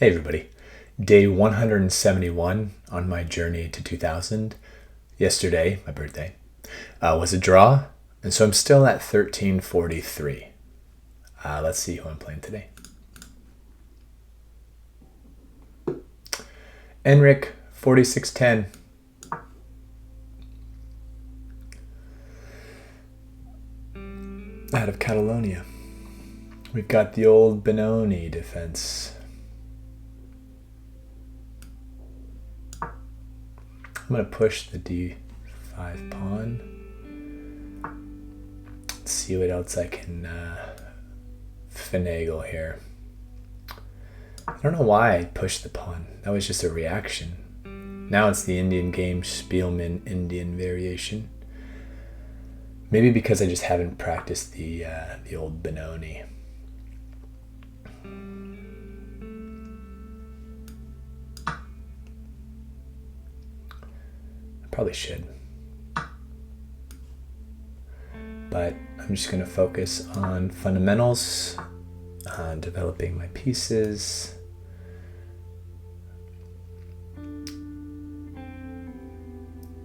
Hey everybody, day 171 on my journey to 2000. Yesterday, my birthday, was a draw, and so I'm still at 1343. Let's see who I'm playing today. Enric, 4610. Out of Catalonia. We've got the old Benoni defense. I'm going to push the d5 pawn. Let's see what else I can finagle here. I don't know why I pushed the pawn. That was just a reaction. Now it's the Indian game Spielmann-Indian variation. Maybe because I just haven't practiced the old Benoni. Probably should, but I'm just going to focus on fundamentals, on developing my pieces,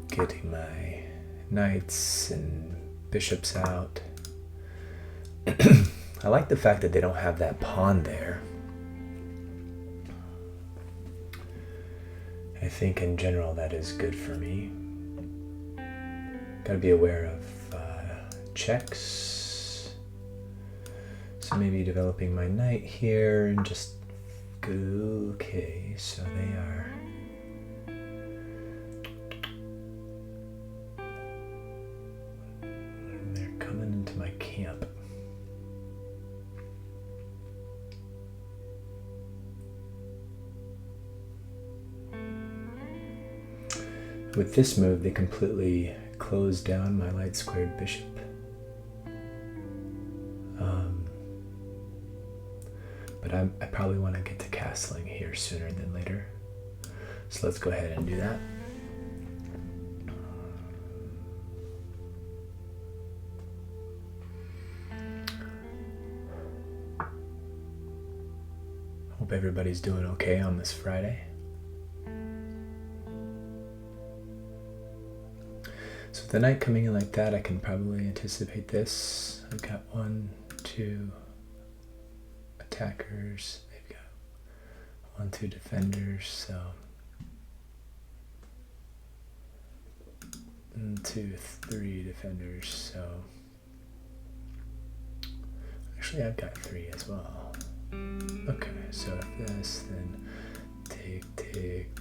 getting my knights and bishops out. I like the fact that they don't have that pawn there. I think in general that is good for me. Gotta be aware of checks. So maybe developing my knight here and just go, okay, so they are they're coming into my camp. With this move, they completely close down my light squared bishop. But I probably want to get to castling here sooner than later. So let's go ahead and do that. Hope everybody's doing okay on this Friday. So with the knight coming in like that, I can probably anticipate this. I've got 1, 2 attackers. They've got 1, 2 defenders. So 1, 2, 3 defenders. So actually, I've got 3 as well. Okay, so if this, then take. Take.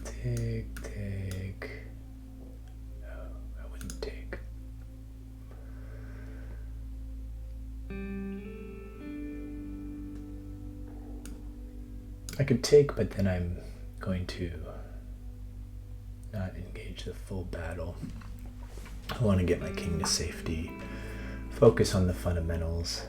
I could take, but then I'm going to not engage the full battle. I want to get my king to safety, focus on the fundamentals.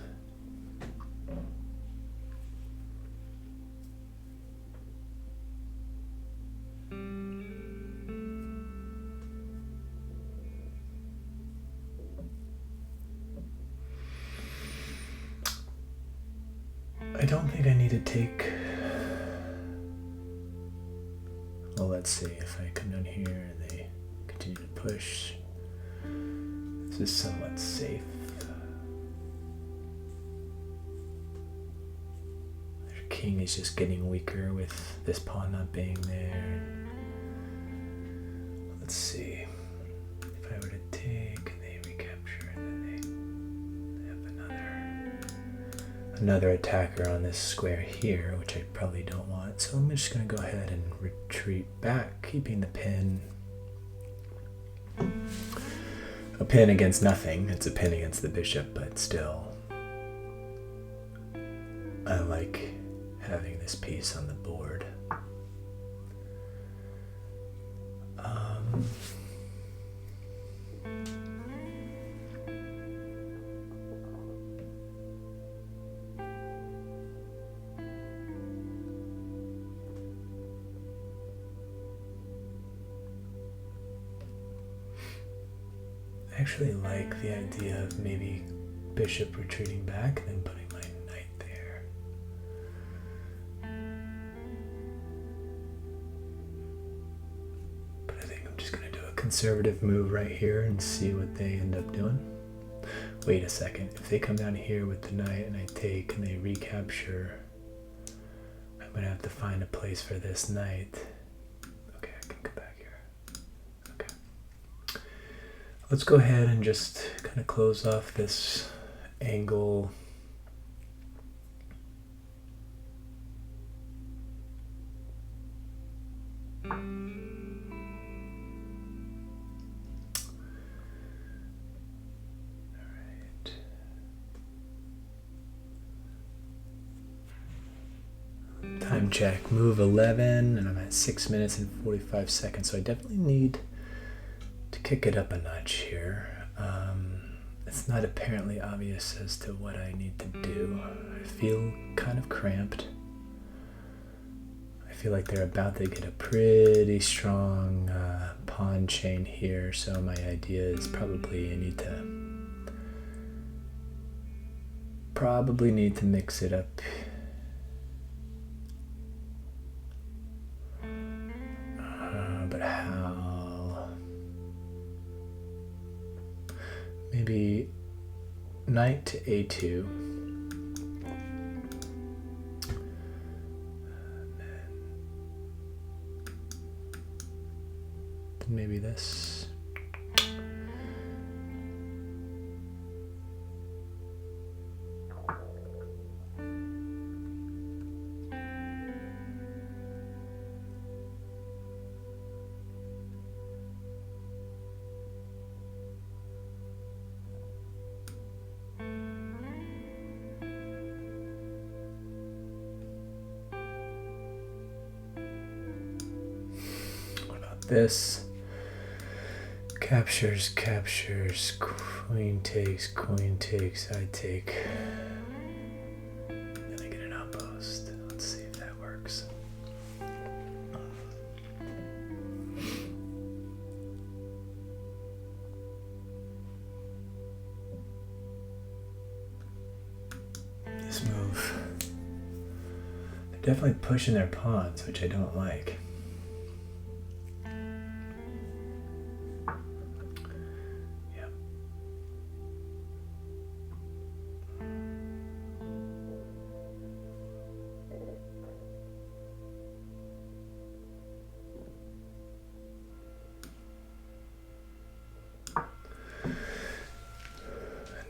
I don't think I need to take. Well, let's see if I come down here and they continue to push. This is somewhat safe. Their king is just getting weaker with this pawn not being there. Let's see. If I were to take and they recapture, and then they have another attacker on this square here, which I probably don't want. So I'm just going to go ahead and retreat back, keeping the pin. A pin against nothing. It's a pin against the bishop, but still, I like having this piece on the board. I actually like the idea of maybe bishop retreating back and then putting my knight there. conservative move right here and see what they end up doing. Wait a second. If they come down here with the knight and I take and they recapture, I'm going to have to find a place for this knight. Okay, I can come back here. Okay. Let's go ahead and just kind of close off this angle. Time check, move 11, and I'm at 6 minutes and 45 seconds, so I definitely need to kick it up a notch here. It's not apparently obvious as to what I need to do. I feel kind of cramped. I feel like they're about to get a pretty strong pawn chain here, so my idea is probably I need to mix it up. But how? Maybe knight to a2. Then maybe this. This captures, queen takes, I take, then I get an outpost. Let's see if that works. This move, they're definitely pushing their pawns, which I don't like.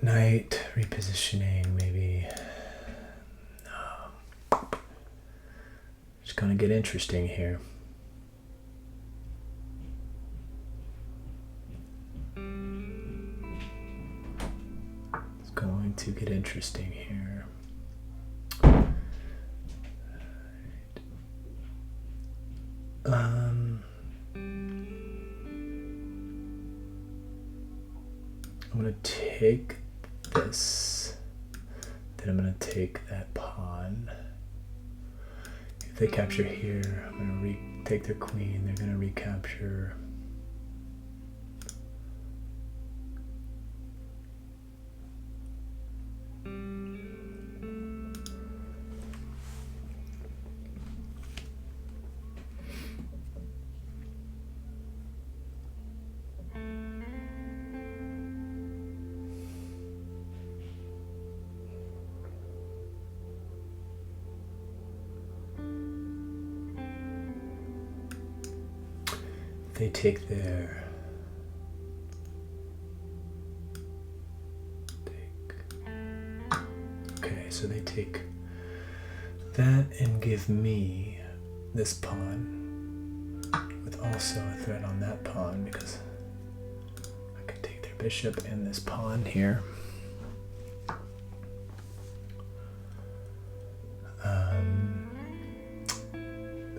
Knight repositioning, maybe. No. It's gonna get interesting here. It's going to get interesting here. I'm gonna take this, then I'm going to take that pawn. If they capture here, I'm going to take their queen, they're going to recapture. They take their okay, so they take that and give me this pawn with also a threat on that pawn because I could take their bishop and this pawn here.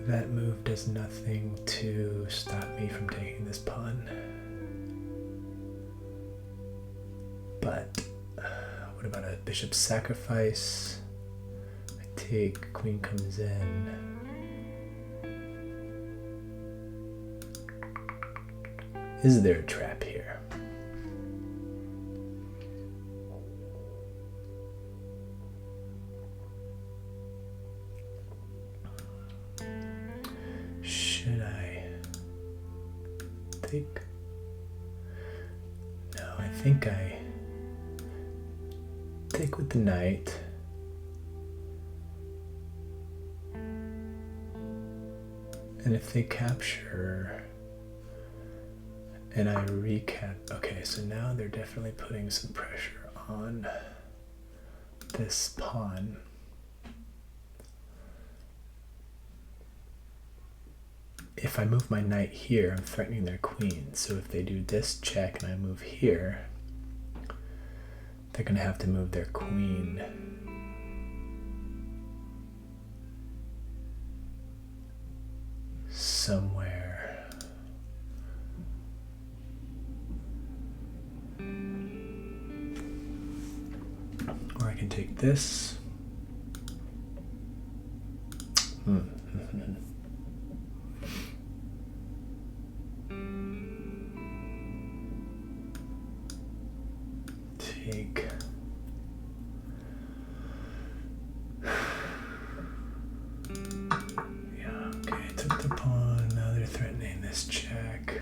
That move does nothing to stop me from taking this pawn. But what about a bishop sacrifice? I take, queen comes in. Is there a trap here? Should I take? think I take with the knight. And if they capture and I recap, okay, so now they're definitely putting some pressure on this pawn. If I move my knight here, I'm threatening their queen. So if they do this check and I move here, they're going to have to move their queen. Somewhere. Or I can take this. Take. Yeah, okay, took the pawn. Now they're threatening this check.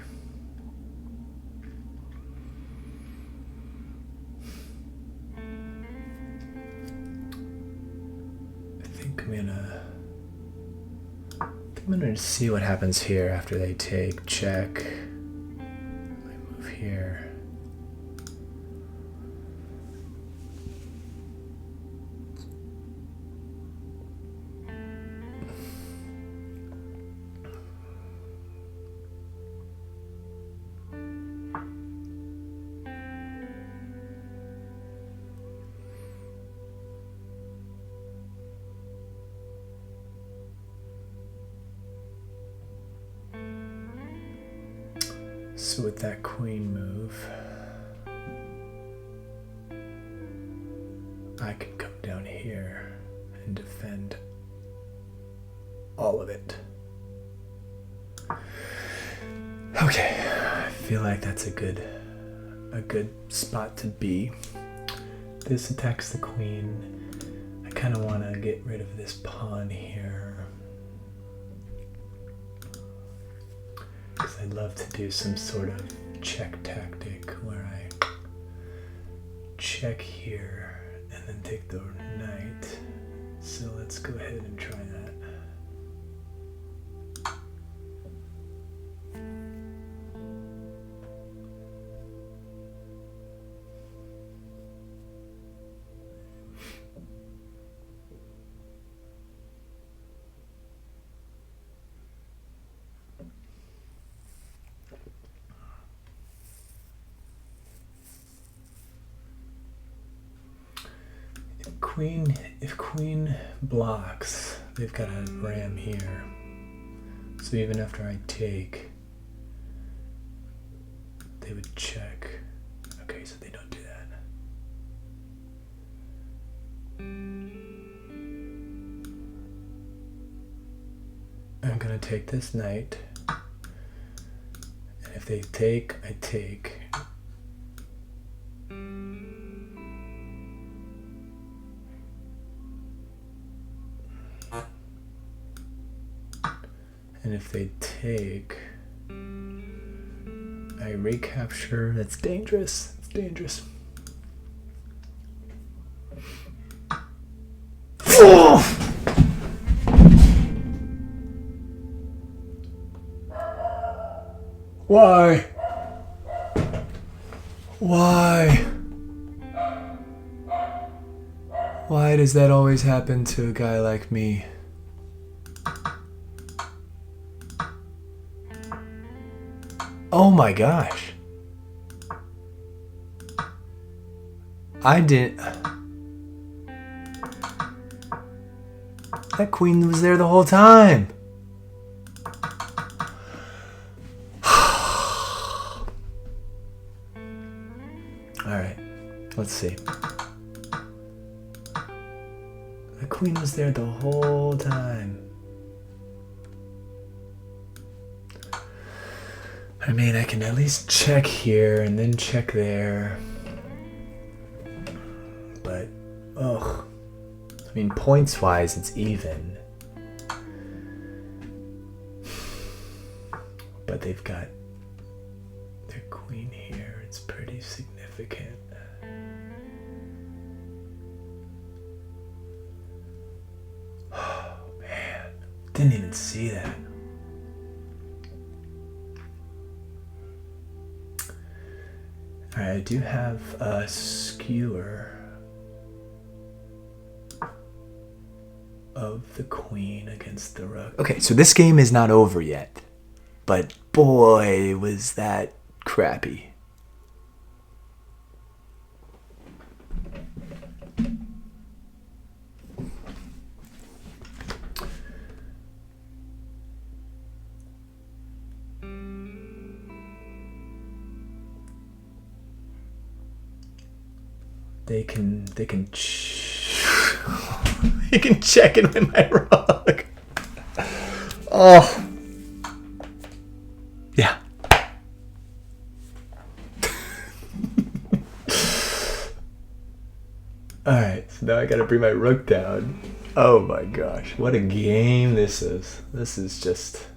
I think I'm gonna see what happens here after they take check. I move here. So with that queen move, I can come down here and defend all of it. Okay, I feel like that's a good spot to be. This attacks the queen. I kind of want to get rid of this pawn here. I'd love to do some sort of check tactic where I check here and then take the knight. So let's go ahead and try that. If queen blocks, they've got a ram here. So even after I take, they would check. Okay, so they don't do that. I'm gonna take this knight. And if they take, I take. And if they take, I recapture. That's dangerous. It's dangerous. Oh! Why? Why? Why does that always happen to a guy like me? Oh my gosh. I didn't. That queen was there the whole time. Alright, let's see. The queen was there the whole time. I mean, I can at least check here and then check there. But, ugh. I mean, points-wise, it's even. But they've got their queen here. It's That's pretty significant. Oh man, didn't even see that. Alright, I do have a skewer of the queen against the rook. Okay, so this game is not over yet, but boy, was that crappy. They can they can check and win my rook. Oh. Yeah. Alright, so now I gotta bring my rook down. Oh my gosh, what a game this is. This is just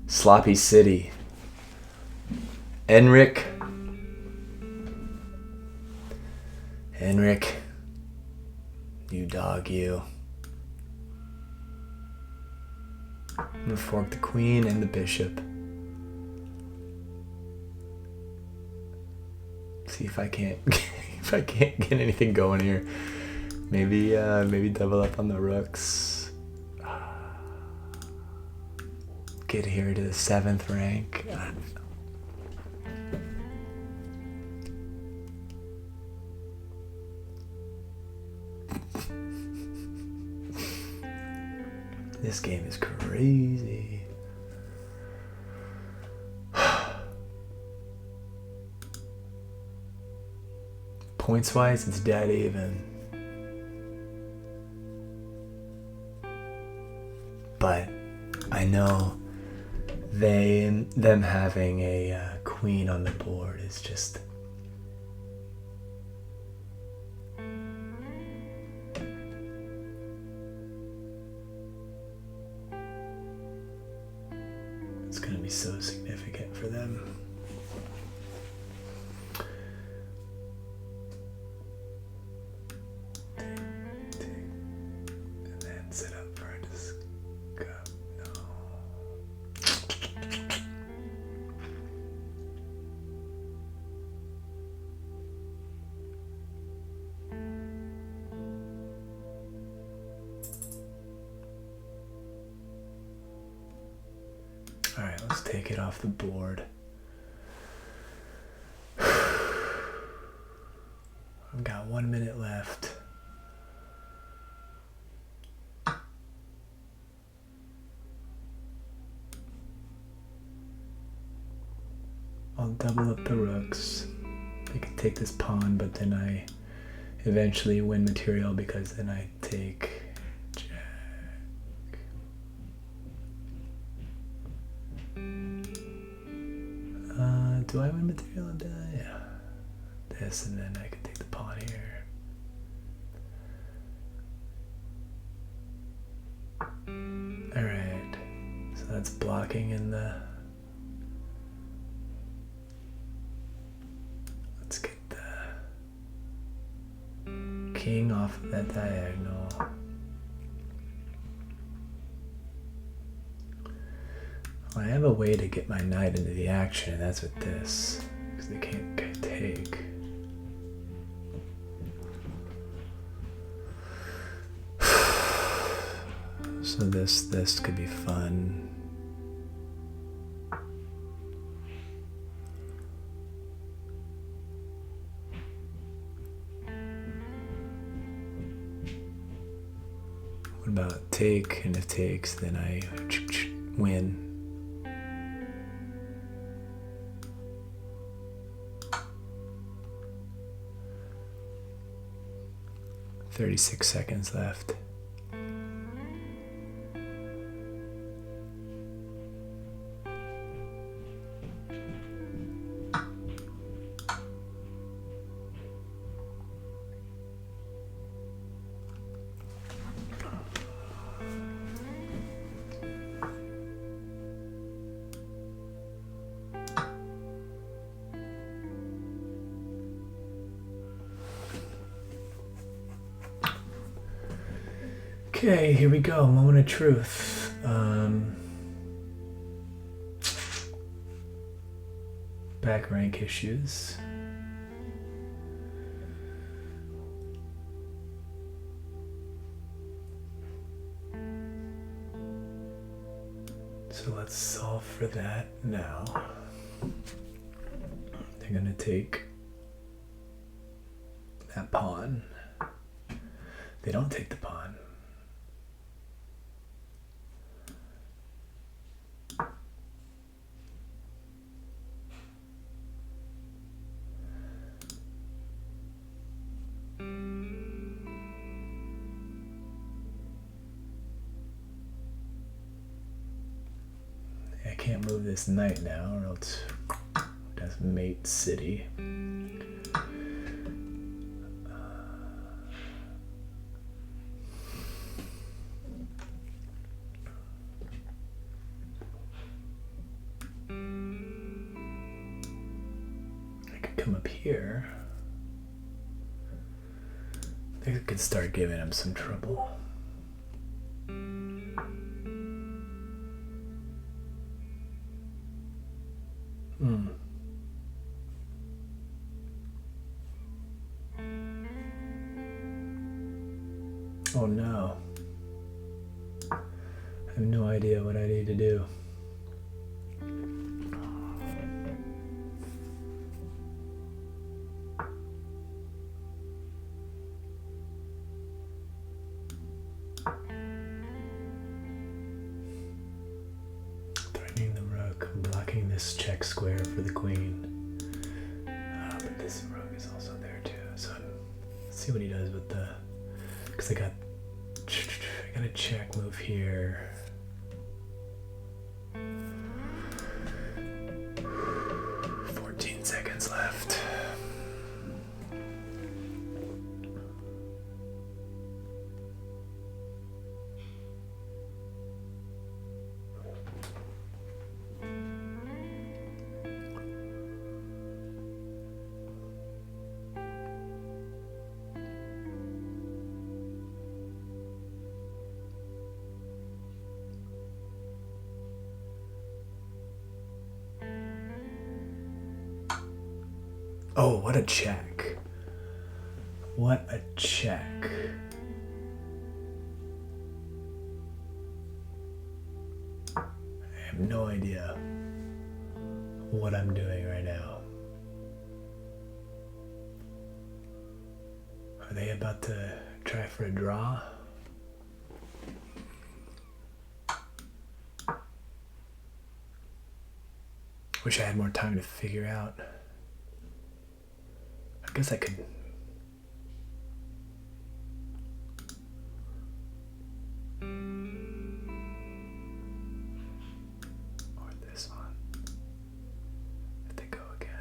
sloppy city. Enric, you dog, you. I'm gonna fork the queen and the bishop. See if I can't get anything going here. Maybe double up on the rooks. Get here to the 7th rank. This game is crazy. Points wise, it's dead even. But I know them having a queen on the board is just it's gonna be so significant for them. And then set up for a discuss. No. All right, let's take it off the board. I've got 1 minute left. I'll double up the rooks. I can take this pawn, but then I eventually win material because then I take jack. Do I win material? Yeah. This, and then I can take the pawn here. Alright. So that's blocking in the... Let's get the king off of that diagonal. I have a way to get my knight into the action, and that's with this, because they can't take. So this could be fun. What about take? And if takes, then I win. "36 seconds left. Okay, here we go. Moment of truth. Back rank issues. So let's solve for that now. They're gonna take that pawn. They don't take the pawn. I can't move this knight now, or else that's mate city. I could come up here. I think I could start giving him some trouble. Oh no. I have no idea what I need to do. Threatening the rook, blocking this check square for the queen. But this rook is also there too. So let's see what he does with the. Because I got a check move here. Seconds left. Oh, what a check. What a check. I have no idea what I'm doing right now. Are they about to try for a draw? Wish I had more time to figure out. I guess I could. Or this one. If they go again.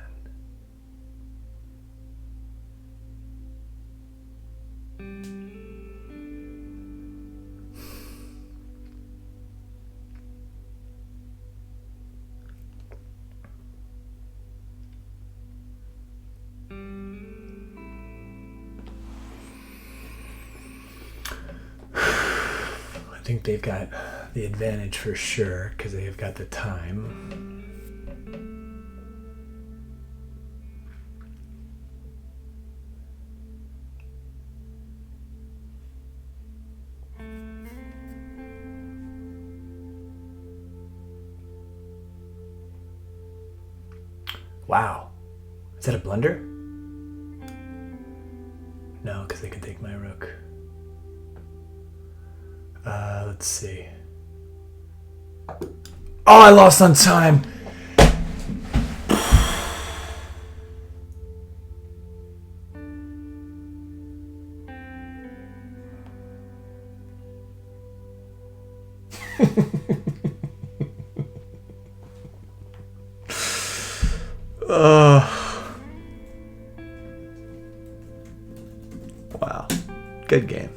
I think they've got the advantage for sure because they've got the time. Wow. Is that a blunder? No, because they can take my rook. Let's see. Oh, I lost on time. Wow. Good game.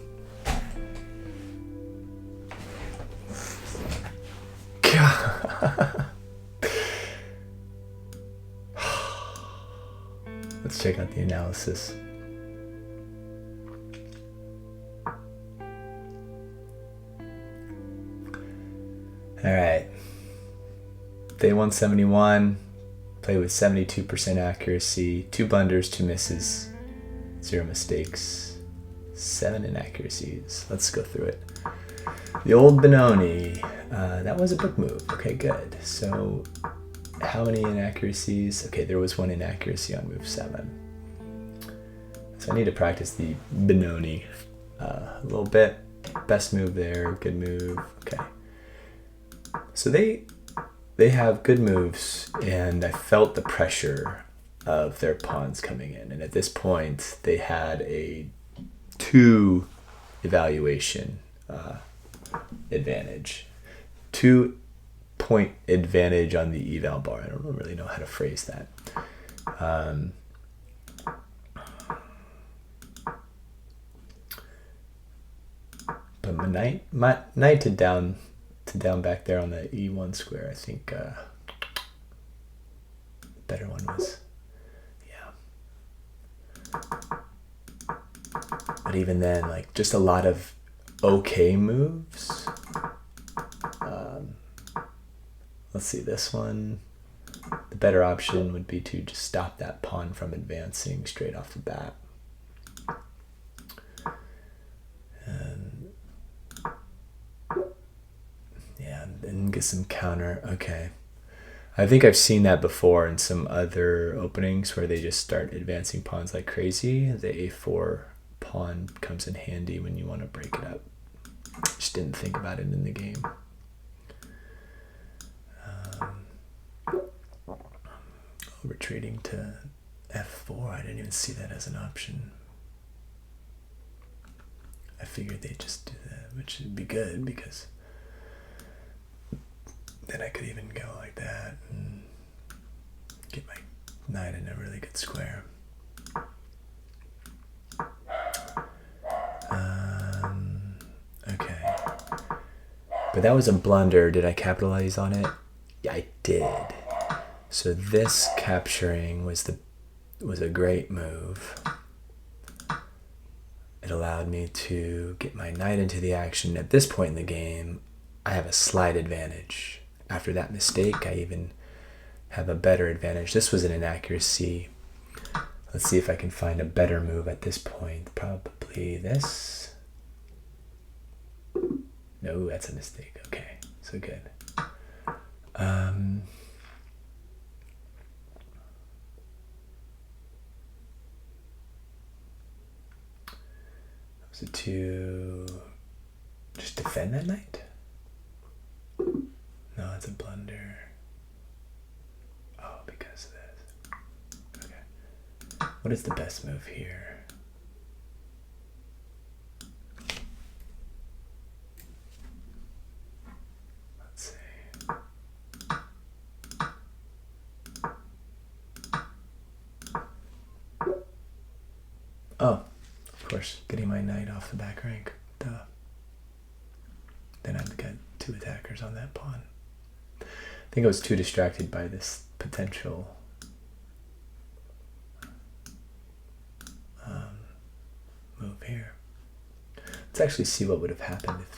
Let's check out the analysis. All right. Day 171. Play with 72% accuracy. 2 blunders, 2 misses, 0 mistakes, 7 inaccuracies. Let's go through it. The old Benoni. That was a book move. Okay, good. So how many inaccuracies? Okay, there was 1 inaccuracy on move 7. So I need to practice the Benoni a little bit. Best move there, good move. Okay. So they have good moves, and I felt the pressure of their pawns coming in. And at this point, they had a 2 evaluation advantage. 2-point advantage on the eval bar. I don't really know how to phrase that. But my knight to down back there on the E1 square, I think the better one was, yeah. But even then, like, just a lot of okay moves. Let's see, this one, the better option would be to just stop that pawn from advancing straight off the bat. And get some counter. Okay. I think I've seen that before in some other openings where they just start advancing pawns like crazy. The A4 pawn comes in handy when you want to break it up. Just didn't think about it in the game. Retreating to F4. I didn't even see that as an option. I figured they'd just do that, which would be good because then I could even go like that and get my knight in a really good square. Okay. But that was a blunder. Did I capitalize on it? Yeah, I did. So this capturing was a great move. It allowed me to get my knight into the action. At this point in the game, I have a slight advantage. After that mistake, I even have a better advantage. This was an inaccuracy. Let's see if I can find a better move at this point. Probably this. No, that's a mistake. Okay, so good. So to just defend that knight? No, it's a blunder. Oh, because of this. Okay. What is the best move here? Let's see. Oh, of course, getting my knight off the back rank. Duh. Then I've got 2 attackers on that pawn. I think I was too distracted by this potential move here. Let's actually see what would have happened if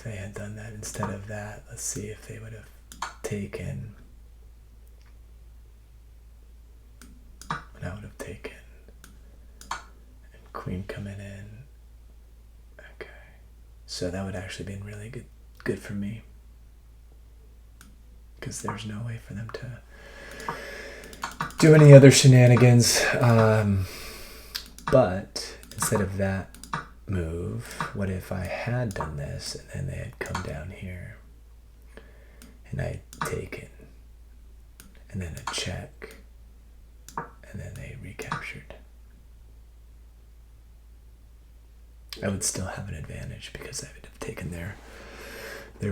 they had done that instead of that. Let's see if they would have taken. And I would have taken. And queen coming in. So that would actually been really good for me, because there's no way for them to do any other shenanigans. But instead of that move, what if I had done this and then they had come down here and I had taken and then a check and then they recaptured? I would still have an advantage because I would have taken their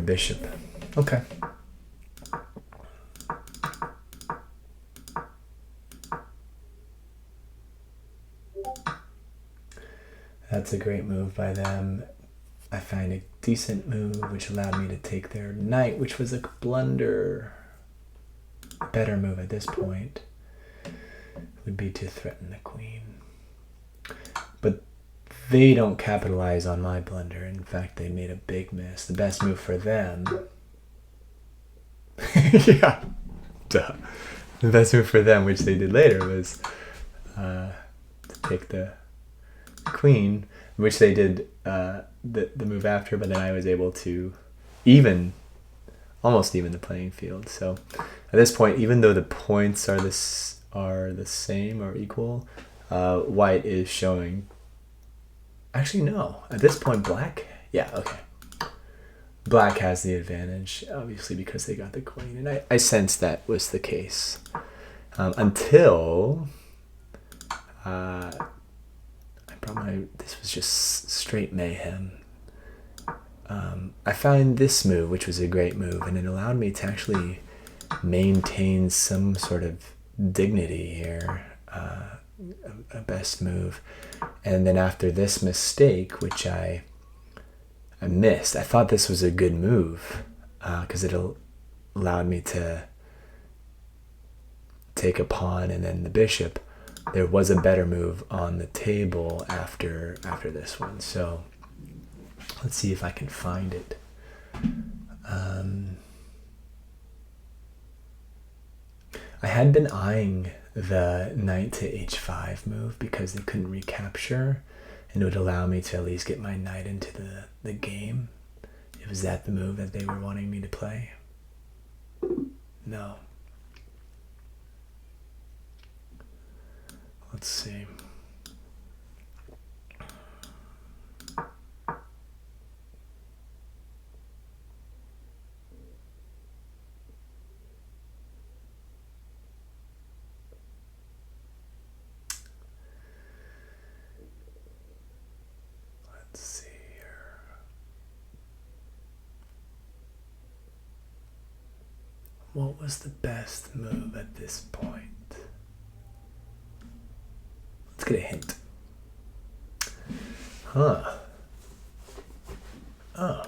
bishop. Okay. That's a great move by them. I find a decent move which allowed me to take their knight, which was a blunder. A better move at this point would be to threaten the queen. But they don't capitalize on my blunder. In fact, they made a big miss. The best move for them... yeah, duh. The best move for them, which they did later, was to take the queen, which they did the move after, but then I was able to almost even the playing field. So at this point, even though the points are the same or equal, white is showing... Actually, no. At this point, black... Yeah, okay. Black has the advantage, obviously, because they got the queen. And I sensed that was the case. Until... this was just straight mayhem. I found this move, which was a great move, and it allowed me to actually maintain some sort of dignity here. A best move. And then after this mistake, which I missed, I thought this was a good move because it allowed me to take a pawn and then the bishop. There was a better move on the table after this one. So let's see if I can find it. I had been eyeing the knight to h5 move because they couldn't recapture, and it would allow me to at least get my knight into the game. Was that the move that they were wanting me to play? No. Let's see. What was the best move at this point? Let's get a hint. Huh. Oh.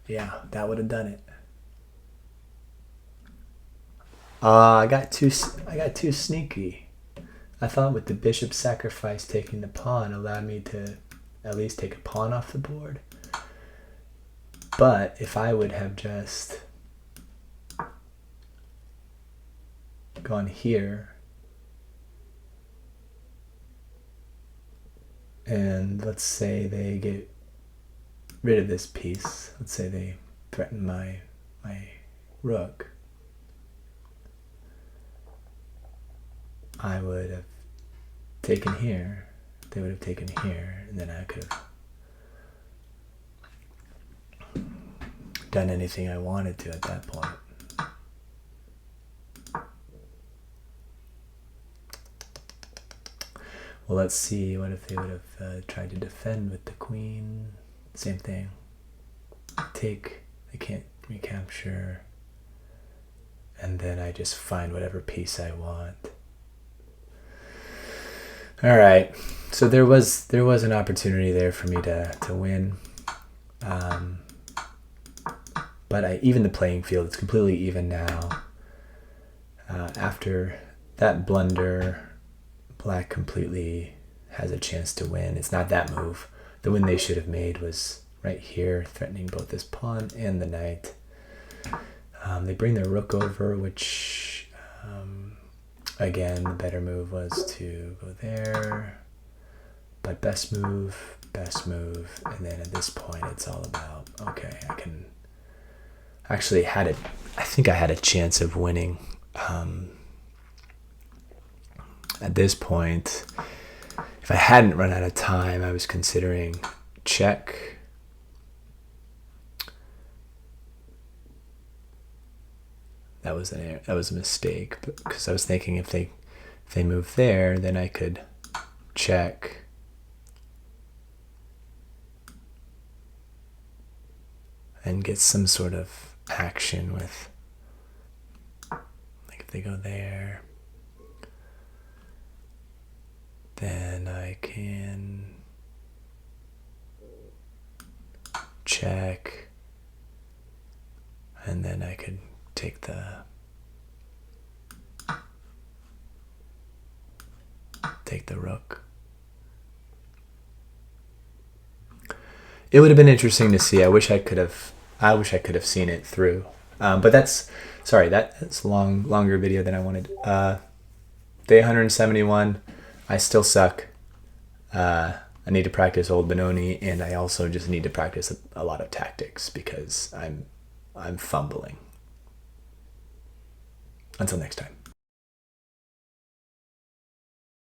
Yeah, that would have done it. I got too sneaky. I thought with the bishop sacrifice taking the pawn allowed me to at least take a pawn off the board. But if I would have just gone here and let's say they get rid of this piece, let's say they threaten my rook, I would have taken here, they would have taken here, and then I could have done anything I wanted to at that point. Well, let's see, what if they would have tried to defend with the queen? Same thing. Take, they can't recapture, and then I just find whatever piece I want. All right, so there was an opportunity there for me to win. But even the playing field, it's completely even now. After that blunder, black completely has a chance to win. It's not that move. The win they should have made was right here, threatening both this pawn and the knight. They bring their rook over, which, again, the better move was to go there. But best move, and then at this point, it's all about, okay, I can... Actually I think I had a chance of winning. At this point, if I hadn't run out of time, I was considering check. That was a mistake, because I was thinking if they move there, then I could check. And get some sort of action with, like if they go there, then I can check, and then I could take the take the rook. It would have been interesting to see. I wish I could have seen it through. But that's a longer video than I wanted. Day 171. I still suck. I need to practice Old Benoni, and I also just need to practice a lot of tactics because I'm fumbling. Until next time.